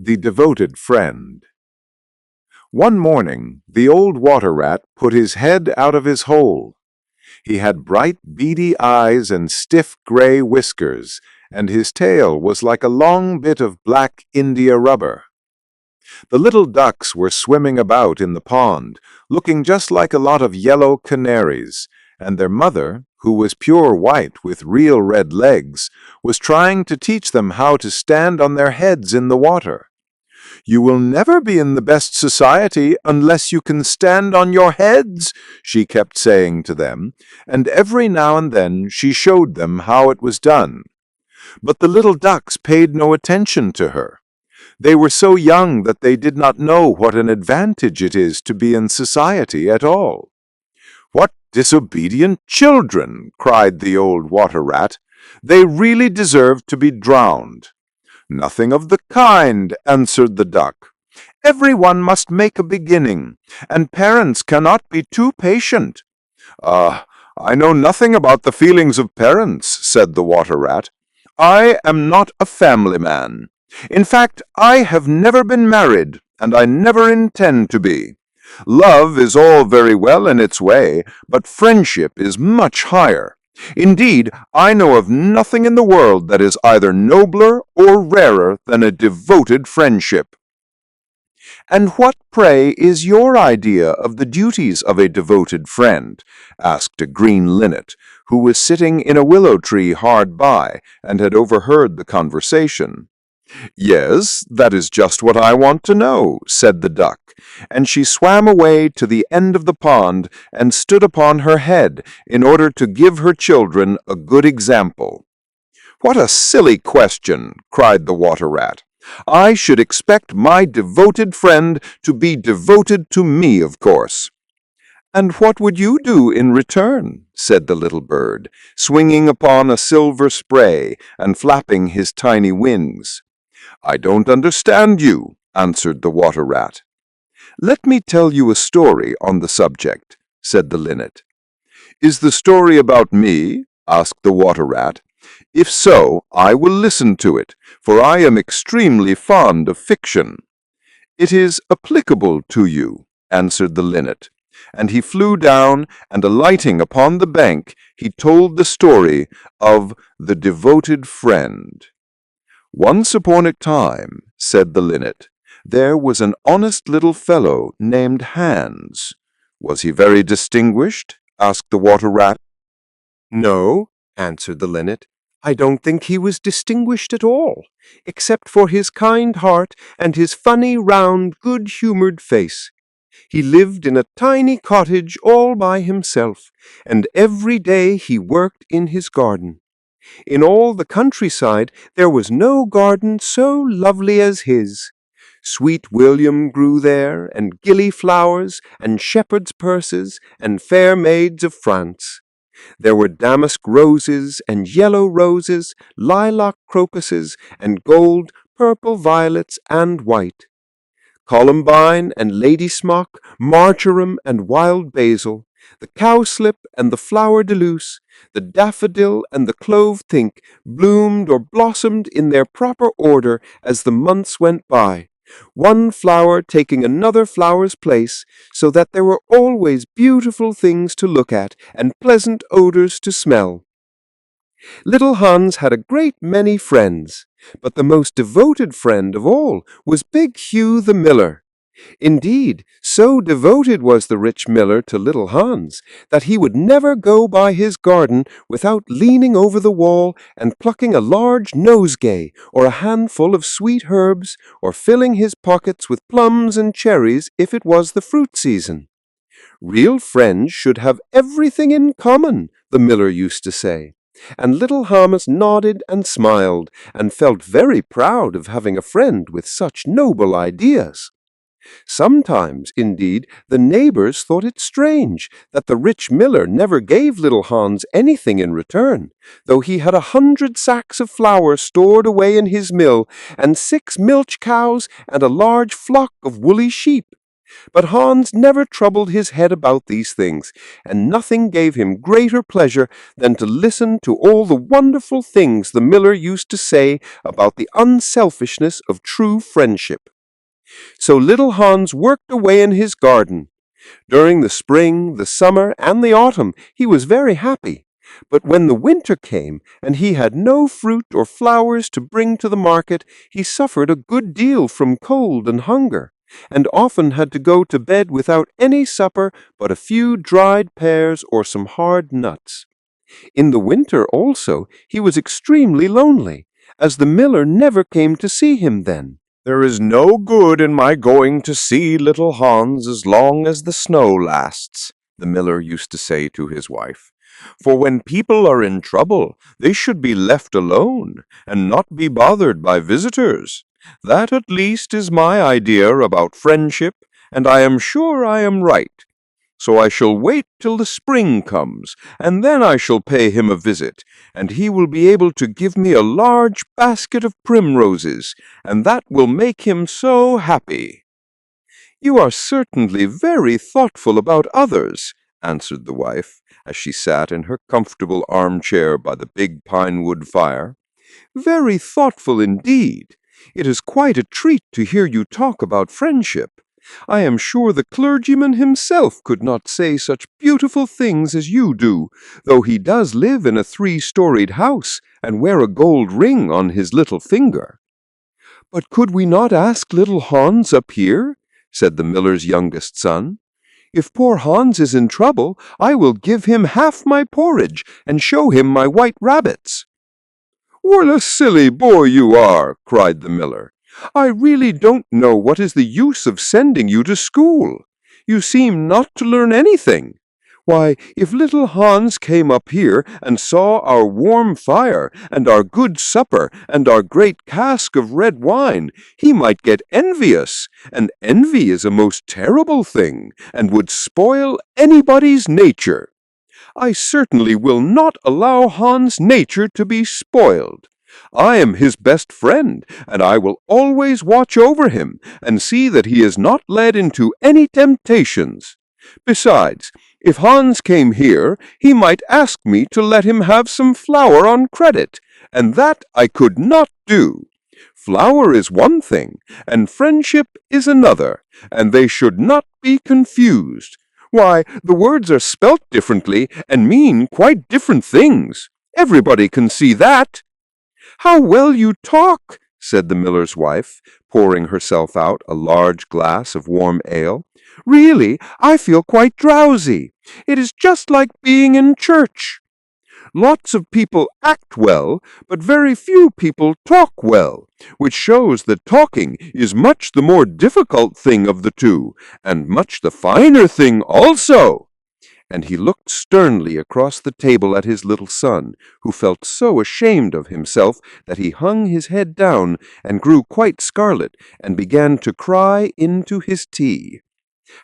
The Devoted Friend. One morning, the old water rat put his head out of his hole. He had bright, beady eyes and stiff gray whiskers, and his tail was like a long bit of black India rubber. The little ducks were swimming about in the pond, looking just like a lot of yellow canaries, and their mother, who was pure white with real red legs, was trying to teach them how to stand on their heads in the water. "You will never be in the best society unless you can stand on your heads," she kept saying to them, and every now and then she showed them how it was done. But the little ducks paid no attention to her. They were so young that they did not know what an advantage it is to be in society at all. "What disobedient children!" cried the old water rat. "They really deserve to be drowned." "Nothing of the kind," answered the duck. "Everyone must make a beginning, and parents cannot be too patient." I know nothing about the feelings of parents," said the water rat. "I am not a family man. In fact, I have never been married, and I never intend to be. Love is all very well in its way, but friendship is much higher. Indeed, I know of nothing in the world that is either nobler or rarer than a devoted friendship." "And what, pray, is your idea of the duties of a devoted friend?" asked a green linnet, who was sitting in a willow tree hard by and had overheard the conversation. "Yes, that is just what I want to know," said the duck, and she swam away to the end of the pond and stood upon her head in order to give her children a good example. "What a silly question!" cried the water rat. "I should expect my devoted friend to be devoted to me, of course." "And what would you do in return?" said the little bird, swinging upon a silver spray and flapping his tiny wings. "I don't understand you," answered the water rat. "Let me tell you a story on the subject," said the linnet. "Is the story about me?" asked the water rat. "If so, I will listen to it, for I am extremely fond of fiction." "It is applicable to you," answered the linnet, and he flew down, and alighting upon the bank, he told the story of the devoted friend. "Once upon a time," said the linnet, "there was an honest little fellow named Hans." "Was he very distinguished?" asked the water rat. "No," answered the linnet, "I don't think he was distinguished at all, except for his kind heart and his funny, round, good-humored face. He lived in a tiny cottage all by himself, and every day he worked in his garden. In all the countryside there was no garden so lovely as his. Sweet William grew there, and gilly-flowers, and shepherd's purses, and fair maids of France. There were damask roses, and yellow roses, lilac crocuses, and gold, purple violets, and white. Columbine and lady smock, marjoram and wild basil, the cowslip and the flower de luce, the daffodil and the clove think bloomed or blossomed in their proper order as the months went by, one flower taking another flower's place, so that there were always beautiful things to look at and pleasant odors to smell. Little Hans had a great many friends, but the most devoted friend of all was big Hugh the Miller. Indeed, so devoted was the rich miller to little Hans that he would never go by his garden without leaning over the wall and plucking a large nosegay or a handful of sweet herbs, or filling his pockets with plums and cherries if it was the fruit season. "Real friends should have everything in common," the miller used to say, and little Hans nodded and smiled, and felt very proud of having a friend with such noble ideas. Sometimes, indeed, the neighbors thought it strange that the rich miller never gave little Hans anything in return, though he had 100 sacks of flour stored away in his mill, and 6 milch cows, and a large flock of woolly sheep. But Hans never troubled his head about these things, and nothing gave him greater pleasure than to listen to all the wonderful things the miller used to say about the unselfishness of true friendship. So little Hans worked away in his garden. During the spring, the summer, and the autumn he was very happy. But when the winter came, and he had no fruit or flowers to bring to the market, he suffered a good deal from cold and hunger, and often had to go to bed without any supper but a few dried pears or some hard nuts. In the winter also he was extremely lonely, as the miller never came to see him then. "There is no good in my going to see little Hans as long as the snow lasts," the miller used to say to his wife. "For when people are in trouble, they should be left alone, and not be bothered by visitors. That at least is my idea about friendship, and I am sure I am right. So I shall wait till the spring comes, and then I shall pay him a visit, and he will be able to give me a large basket of primroses, and that will make him so happy." "You are certainly very thoughtful about others," answered the wife, as she sat in her comfortable armchair by the big pine-wood fire. "Very thoughtful indeed. It is quite a treat to hear you talk about friendship. I am sure the clergyman himself could not say such beautiful things as you do, though he does live in a 3-storied house and wear a gold ring on his little finger." "But could we not ask little Hans up here?" said the miller's youngest son. "If poor Hans is in trouble, I will give him half my porridge and show him my white rabbits." "What a silly boy you are!" cried the miller. "I really don't know what is the use of sending you to school. You seem not to learn anything. Why, if little Hans came up here and saw our warm fire and our good supper and our great cask of red wine, he might get envious, and envy is a most terrible thing, and would spoil anybody's nature. I certainly will not allow Hans' nature to be spoiled. I am his best friend, and I will always watch over him and see that he is not led into any temptations. Besides, if Hans came here, he might ask me to let him have some flour on credit, and that I could not do. Flour is one thing, and friendship is another, and they should not be confused. Why, the words are spelt differently and mean quite different things. Everybody can see that." "How well you talk," said the miller's wife, pouring herself out a large glass of warm ale. "Really, I feel quite drowsy. It is just like being in church. Lots of people act well, but very few people talk well, which shows that talking is much the more difficult thing of the two, and much the finer thing also." And he looked sternly across the table at his little son, who felt so ashamed of himself that he hung his head down and grew quite scarlet and began to cry into his tea.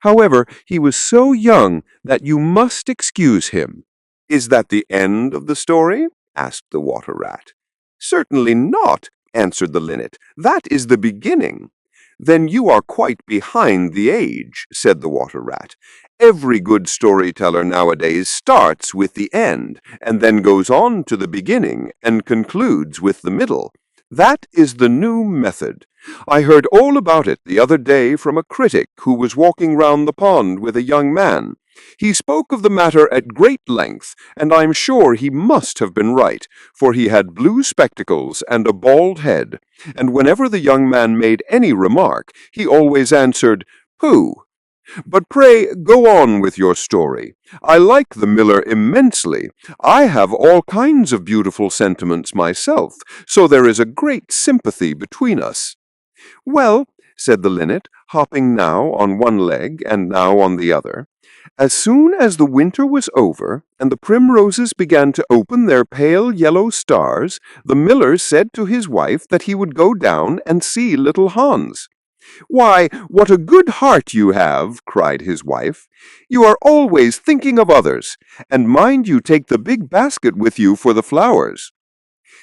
However, he was so young that you must excuse him. "Is that the end of the story?" asked the water rat. "Certainly not," answered the linnet. "That is the beginning." "Then you are quite behind the age," said the water rat. "Every good storyteller nowadays starts with the end, and then goes on to the beginning and concludes with the middle. That is the new method. I heard all about it the other day from a critic who was walking round the pond with a young man. He spoke of the matter at great length, and I'm sure he must have been right, for he had blue spectacles and a bald head, and whenever the young man made any remark, he always answered, "Pooh! But pray go on with your story. I like the miller immensely. I have all kinds of beautiful sentiments myself, so there is a great sympathy between us." "Well," said the linnet, hopping now on one leg and now on the other, "as soon as the winter was over, and the primroses began to open their pale yellow stars, the miller said to his wife that he would go down and see little Hans. "Why, what a good heart you have!" cried his wife. "You are always thinking of others, and mind you take the big basket with you for the flowers."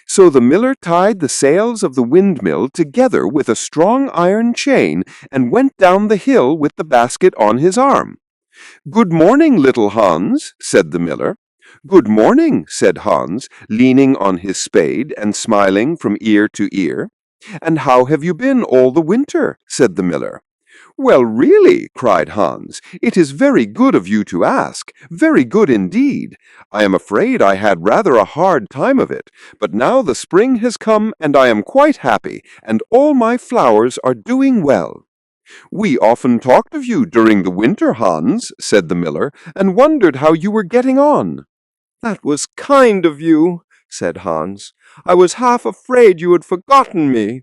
So the miller tied the sails of the windmill together with a strong iron chain and went down the hill with the basket on his arm. "Good morning, little Hans," said the miller. "Good morning," said Hans, leaning on his spade and smiling from ear to ear. "And how have you been all the winter?" said the miller. "Well, really," cried Hans, "it is very good of you to ask, very good indeed. I am afraid I had rather a hard time of it, but now the spring has come and I am quite happy, and all my flowers are doing well." "We often talked of you during the winter, Hans," said the miller, "and wondered how you were getting on." "That was kind of you," said Hans. "I was half afraid you had forgotten me."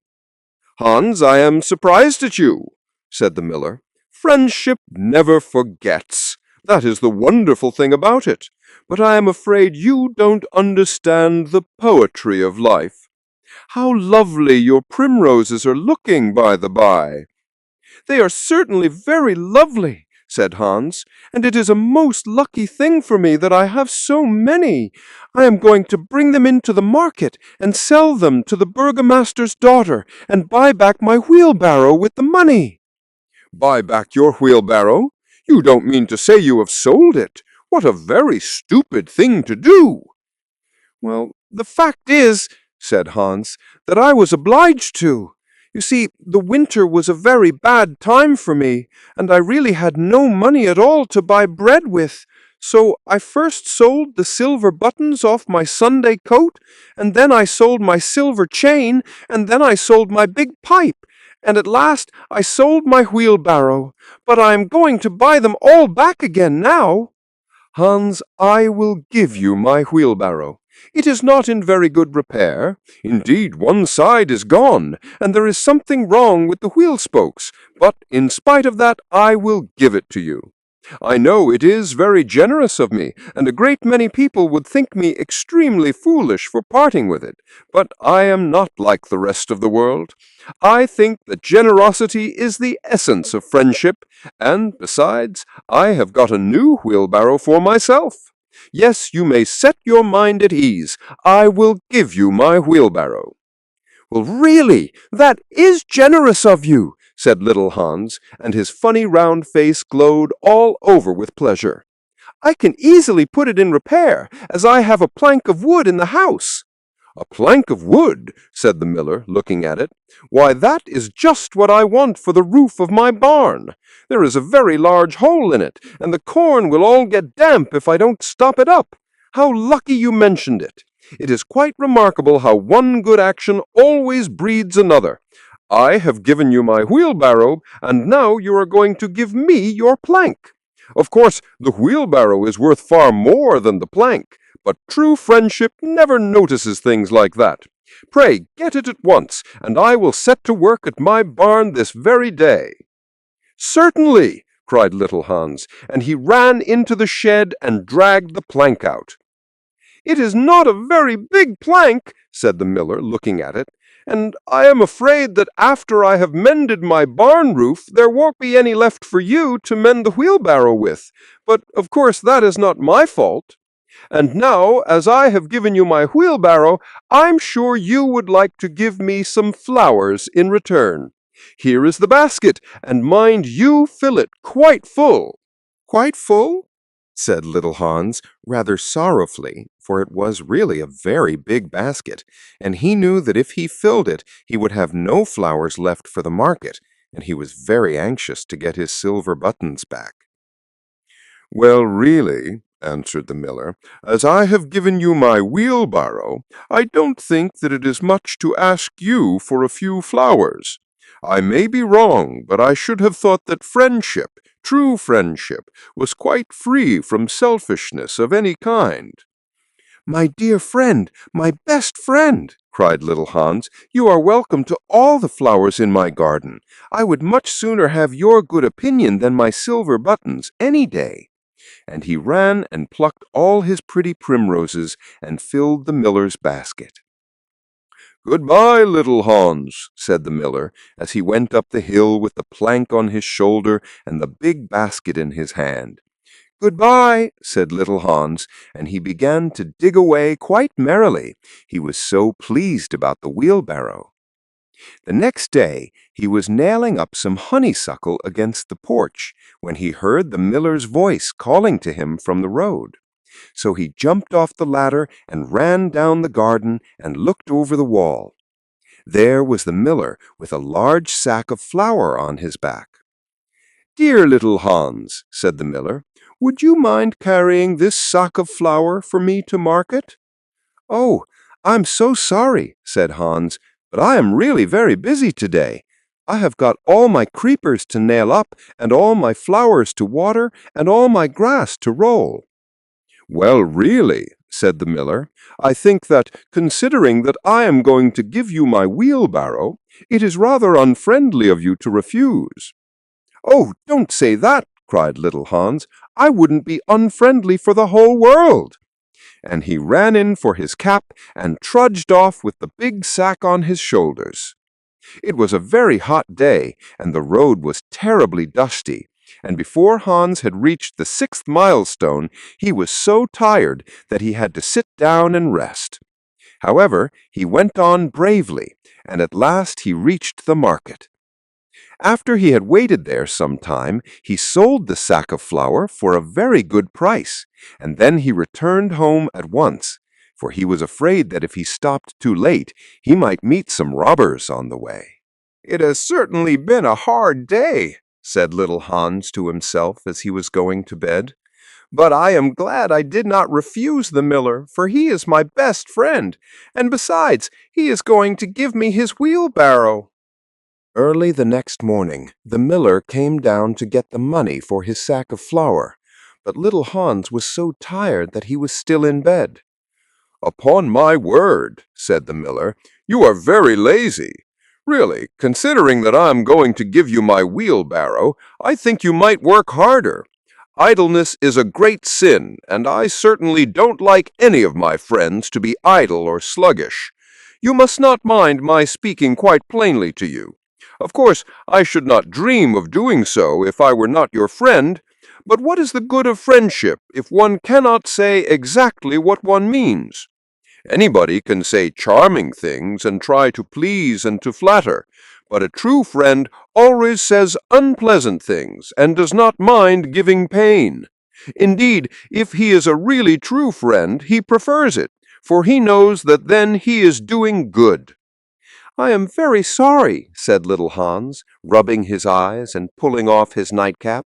"Hans, I am surprised at you," said the miller. "Friendship never forgets. That is the wonderful thing about it. But I am afraid you don't understand the poetry of life. How lovely your primroses are looking, by the by." "They are certainly very lovely," said Hans, "and it is a most lucky thing for me that I have so many. I am going to bring them into the market and sell them to the burgomaster's daughter and buy back my wheelbarrow with the money." "Buy back your wheelbarrow? You don't mean to say you have sold it? What a very stupid thing to do!" "Well, the fact is," said Hans, "that I was obliged to. You see, the winter was a very bad time for me, and I really had no money at all to buy bread with. So I first sold the silver buttons off my Sunday coat, and then I sold my silver chain, and then I sold my big pipe, and at last I sold my wheelbarrow. But I am going to buy them all back again now." "Hans, I will give you my wheelbarrow. It is not in very good repair. Indeed, one side is gone, and there is something wrong with the wheel spokes, but in spite of that I will give it to you. I know it is very generous of me, and a great many people would think me extremely foolish for parting with it, but I am not like the rest of the world. I think that generosity is the essence of friendship, and besides, I have got a new wheelbarrow for myself. Yes, you may set your mind at ease. I will give you my wheelbarrow." "Well, really, that is generous of you," said little Hans, and his funny round face glowed all over with pleasure. "I can easily put it in repair, as I have a plank of wood in the house." "A plank of wood," said the miller, looking at it. "Why, that is just what I want for the roof of my barn. There is a very large hole in it, and the corn will all get damp if I don't stop it up. How lucky you mentioned it. It is quite remarkable how one good action always breeds another. I have given you my wheelbarrow, and now you are going to give me your plank. Of course, the wheelbarrow is worth far more than the plank, but true friendship never notices things like that. Pray get it at once, and I will set to work at my barn this very day." "Certainly," cried little Hans, and he ran into the shed and dragged the plank out. "It is not a very big plank," said the miller, looking at it, "and I am afraid that after I have mended my barn roof there won't be any left for you to mend the wheelbarrow with. But of course that is not my fault. And now, as I have given you my wheelbarrow, I'm sure you would like to give me some flowers in return. Here is the basket, and mind you fill it quite full." "Quite full?" said little Hans, rather sorrowfully, for it was really a very big basket, and he knew that if he filled it, he would have no flowers left for the market, and he was very anxious to get his silver buttons back. "Well, really," answered the miller, "as I have given you my wheelbarrow, I don't think that it is much to ask you for a few flowers. I may be wrong, but I should have thought that friendship, true friendship, was quite free from selfishness of any kind." "My dear friend, my best friend," cried little Hans, "you are welcome to all the flowers in my garden. I would much sooner have your good opinion than my silver buttons any day." And he ran and plucked all his pretty primroses and filled the miller's basket. "Goodbye, little Hans," said the miller, as he went up the hill with the plank on his shoulder and the big basket in his hand. "Goodbye," said little Hans, and he began to dig away quite merrily. He was so pleased about the wheelbarrow. The next day he was nailing up some honeysuckle against the porch when he heard the miller's voice calling to him from the road. So he jumped off the ladder and ran down the garden and looked over the wall. There was the miller with a large sack of flour on his back. "Dear little Hans," said the miller, "would you mind carrying this sack of flour for me to market?" "Oh, I'm so sorry," said Hans, "but I am really very busy today. I have got all my creepers to nail up, and all my flowers to water, and all my grass to roll." "Well, really," said the miller, "I think that, considering that I am going to give you my wheelbarrow, it is rather unfriendly of you to refuse." "Oh, don't say that," cried little Hans. "I wouldn't be unfriendly for the whole world." And he ran in for his cap and trudged off with the big sack on his shoulders. It was a very hot day, and the road was terribly dusty, and before Hans had reached the 6th milestone, he was so tired that he had to sit down and rest. However, he went on bravely, and at last he reached the market. After he had waited there some time, he sold the sack of flour for a very good price, and then he returned home at once, for he was afraid that if he stopped too late, he might meet some robbers on the way. "It has certainly been a hard day," said little Hans to himself as he was going to bed. "But I am glad I did not refuse the miller, for he is my best friend, and besides, he is going to give me his wheelbarrow." Early the next morning, the miller came down to get the money for his sack of flour, but little Hans was so tired that he was still in bed. "Upon my word," said the miller, "you are very lazy. Really, considering that I am going to give you my wheelbarrow, I think you might work harder. Idleness is a great sin, and I certainly don't like any of my friends to be idle or sluggish. You must not mind my speaking quite plainly to you. Of course, I should not dream of doing so if I were not your friend, but what is the good of friendship if one cannot say exactly what one means? Anybody can say charming things and try to please and to flatter, but a true friend always says unpleasant things and does not mind giving pain. Indeed, if he is a really true friend, he prefers it, for he knows that then he is doing good." "I am very sorry," said little Hans, rubbing his eyes and pulling off his nightcap,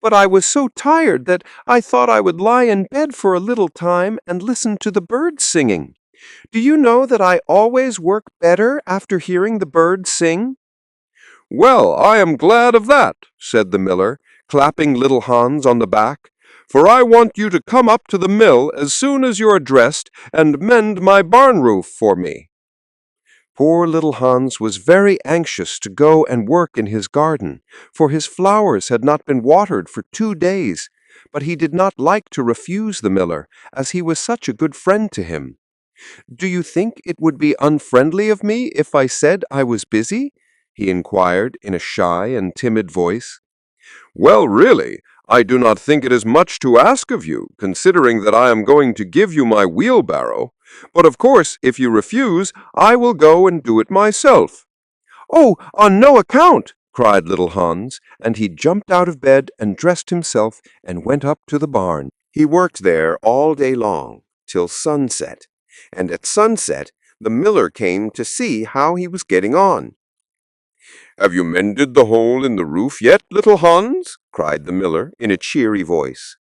"but I was so tired that I thought I would lie in bed for a little time and listen to the birds singing. Do you know that I always work better after hearing the birds sing?" "Well, I am glad of that," said the miller, clapping little Hans on the back, "for I want you to come up to the mill as soon as you are dressed and mend my barn roof for me." Poor little Hans was very anxious to go and work in his garden, for his flowers had not been watered for 2 days, but he did not like to refuse the miller, as he was such a good friend to him. "Do you think it would be unfriendly of me if I said I was busy?" he inquired in a shy and timid voice. "Well, really, I do not think it is much to ask of you, considering that I am going to give you my wheelbarrow. But of course, if you refuse, I will go and do it myself." "Oh, on no account!" cried little Hans, and he jumped out of bed and dressed himself and went up to the barn. He worked there all day long, till sunset, and at sunset the miller came to see how he was getting on. "Have you mended the hole in the roof yet, little Hans?" cried the miller in a cheery voice.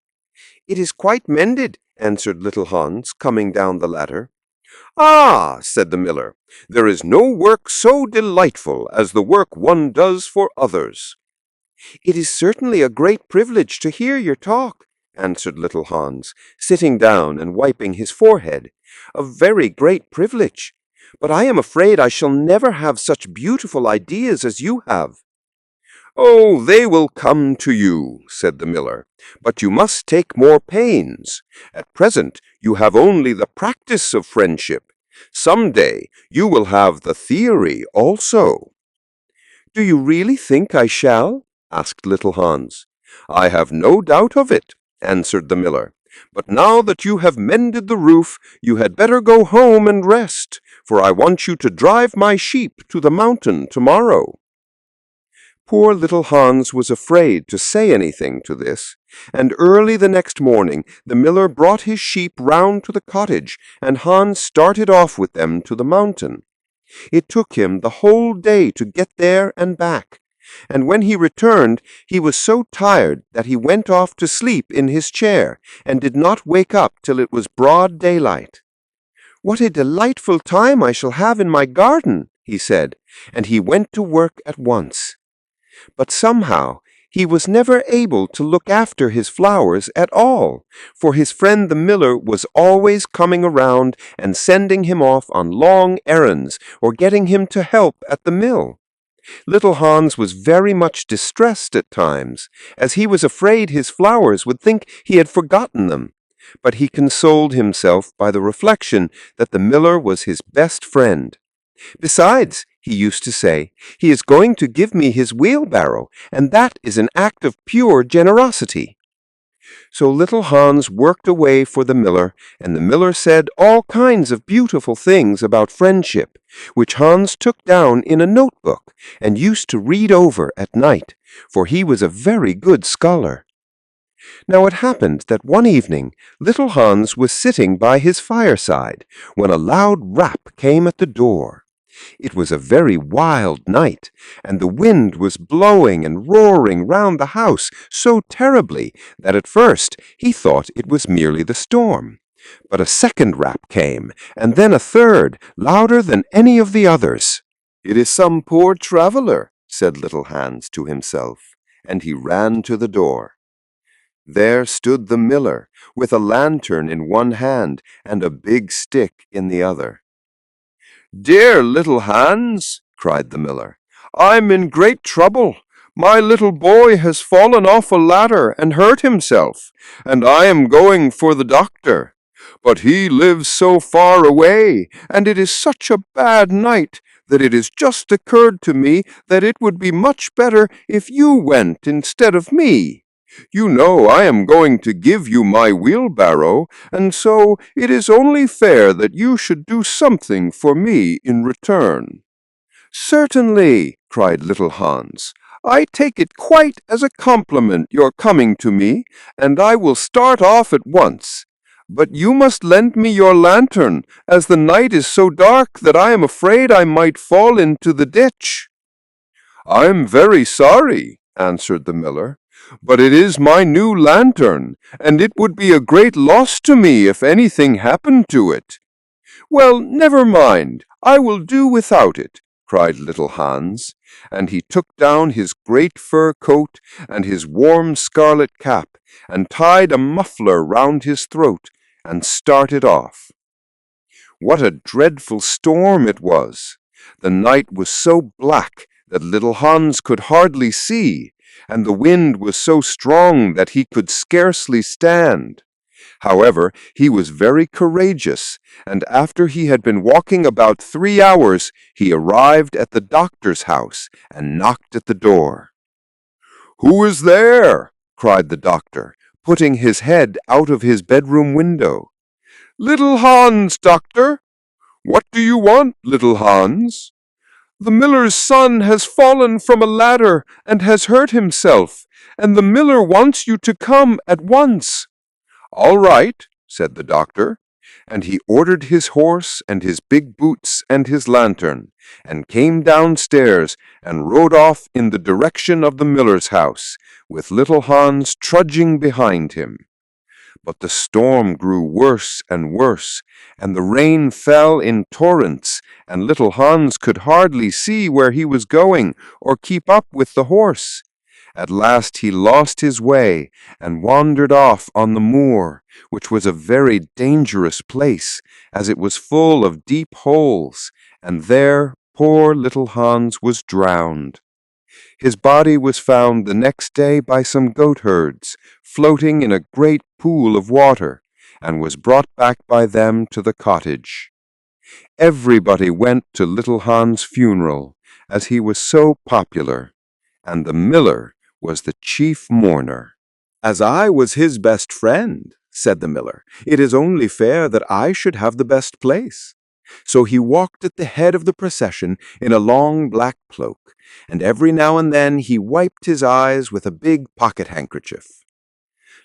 "It is quite mended," answered little Hans, coming down the ladder. "Ah," said the miller, "there is no work so delightful as the work one does for others." "It is certainly a great privilege to hear your talk," answered little Hans, sitting down and wiping his forehead. "A very great privilege. But I am afraid I shall never have such beautiful ideas as you have." "Oh, they will come to you," said the miller, "but you must take more pains. At present you have only the practice of friendship. Some day you will have the theory also." "Do you really think I shall?" asked little Hans. "I have no doubt of it. answered the miller. "But now that you have mended the roof, you had better go home and rest, for I want you to drive my sheep to the mountain tomorrow." Poor little Hans was afraid to say anything to this, and early the next morning the miller brought his sheep round to the cottage, and Hans started off with them to the mountain. It took him the whole day to get there and back, and when he returned he was so tired that he went off to sleep in his chair, and did not wake up till it was broad daylight. "What a delightful time I shall have in my garden," he said, and he went to work at once. But somehow he was never able to look after his flowers at all, for his friend the miller was always coming around and sending him off on long errands or getting him to help at the mill. Little Hans was very much distressed at times, as he was afraid his flowers would think he had forgotten them, but he consoled himself by the reflection that the miller was his best friend. "Besides," he used to say, "he is going to give me his wheelbarrow, and that is an act of pure generosity." So little Hans worked away for the miller, and the miller said all kinds of beautiful things about friendship, which Hans took down in a notebook and used to read over at night, for he was a very good scholar. Now it happened that one evening little Hans was sitting by his fireside when a loud rap came at the door. It was a very wild night, and the wind was blowing and roaring round the house so terribly that at first he thought it was merely the storm. But a second rap came, and then a third, louder than any of the others. "It is some poor traveller," said little Hans to himself, and he ran to the door. There stood the miller, with a lantern in one hand and a big stick in the other. "Dear little Hans," cried the miller, "I'm in great trouble. My little boy has fallen off a ladder and hurt himself, and I am going for the doctor. But he lives so far away, and it is such a bad night, that it has just occurred to me that it would be much better if you went instead of me. You know I am going to give you my wheelbarrow, and so it is only fair that you should do something for me in return." "Certainly," cried little Hans. "I take it quite as a compliment your coming to me, and I will start off at once. But you must lend me your lantern, as the night is so dark that I am afraid I might fall into the ditch." "I'm very sorry," answered the miller, "but it is my new lantern, and it would be a great loss to me if anything happened to it." "Well, never mind, I will do without it," cried little Hans, and he took down his great fur coat and his warm scarlet cap, and tied a muffler round his throat, and started off. What a dreadful storm it was! The night was so black that little Hans could hardly see, and the wind was so strong that he could scarcely stand. However, he was very courageous, and after he had been walking about 3 hours, he arrived at the doctor's house and knocked at the door. "Who is there?" cried the doctor, putting his head out of his bedroom window. "Little Hans, doctor." "What do you want, little Hans?" "The miller's son has fallen from a ladder and has hurt himself, and the miller wants you to come at once." "All right," said the doctor, and he ordered his horse and his big boots and his lantern, and came downstairs and rode off in the direction of the miller's house, with little Hans trudging behind him. But the storm grew worse and worse, and the rain fell in torrents, and little Hans could hardly see where he was going or keep up with the horse. At last he lost his way and wandered off on the moor, which was a very dangerous place, as it was full of deep holes, and there poor little Hans was drowned. His body was found the next day by some goatherds, floating in a great pool of water, and was brought back by them to the cottage. Everybody went to little Hans' funeral, as he was so popular, and the miller was the chief mourner. "As I was his best friend," said the miller, "it is only fair that I should have the best place." So he walked at the head of the procession in a long black cloak, and every now and then he wiped his eyes with a big pocket-handkerchief.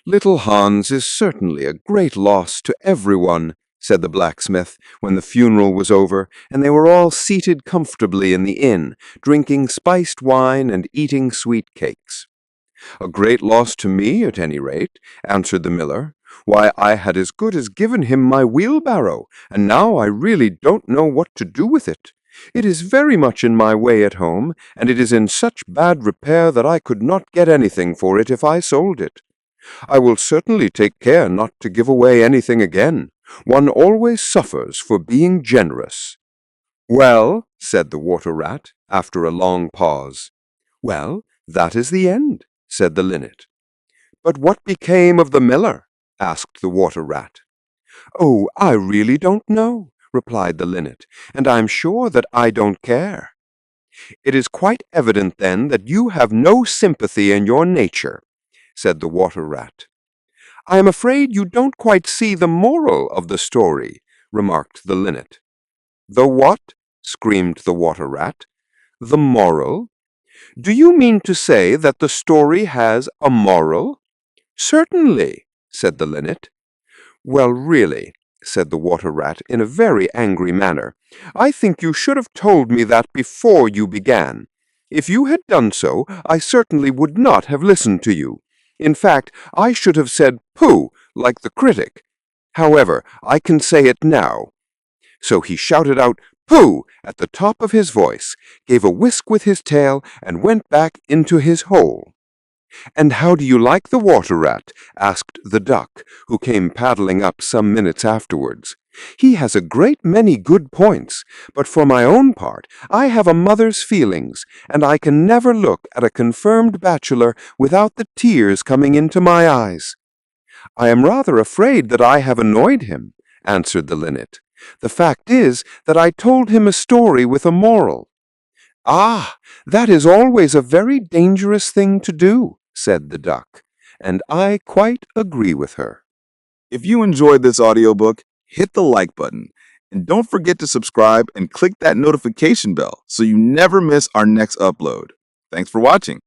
"Little Hans is certainly a great loss to everyone," said the blacksmith, when the funeral was over, and they were all seated comfortably in the inn, drinking spiced wine and eating sweet cakes. "A great loss to me, at any rate," answered the miller. "Why, I had as good as given him my wheelbarrow, and now I really don't know what to do with it. It is very much in my way at home, and it is in such bad repair that I could not get anything for it if I sold it. I will certainly take care not to give away anything again. One always suffers for being generous." "Well," said the water rat, after a long pause. "Well, that is the end," said the linnet. "But what became of the miller?" asked the water rat. "Oh, I really don't know," replied the linnet, "and I'm sure that I don't care." "It is quite evident, then, that you have no sympathy in your nature," said the water rat. "I am afraid you don't quite see the moral of the story," remarked the linnet. "The what?" screamed the water rat. "The moral? Do you mean to say that the story has a moral?" "Certainly," said the linnet. "Well, really," said the water rat in a very angry manner, "I think you should have told me that before you began. If you had done so, I certainly would not have listened to you. In fact, I should have said pooh, like the critic. However, I can say it now." So he shouted out "Pooh!" at the top of his voice, gave a whisk with his tail, and went back into his hole. "And how do you like the water rat?" asked the duck, who came paddling up some minutes afterwards. "He has a great many good points, but for my own part I have a mother's feelings, and I can never look at a confirmed bachelor without the tears coming into my eyes." "I am rather afraid that I have annoyed him," answered the linnet. "The fact is that I told him a story with a moral." "Ah, that is always a very dangerous thing to do," said the duck, and I quite agree with her. If you enjoyed this audiobook, hit the like button. And don't forget to subscribe and click that notification bell so you never miss our next upload. Thanks for watching.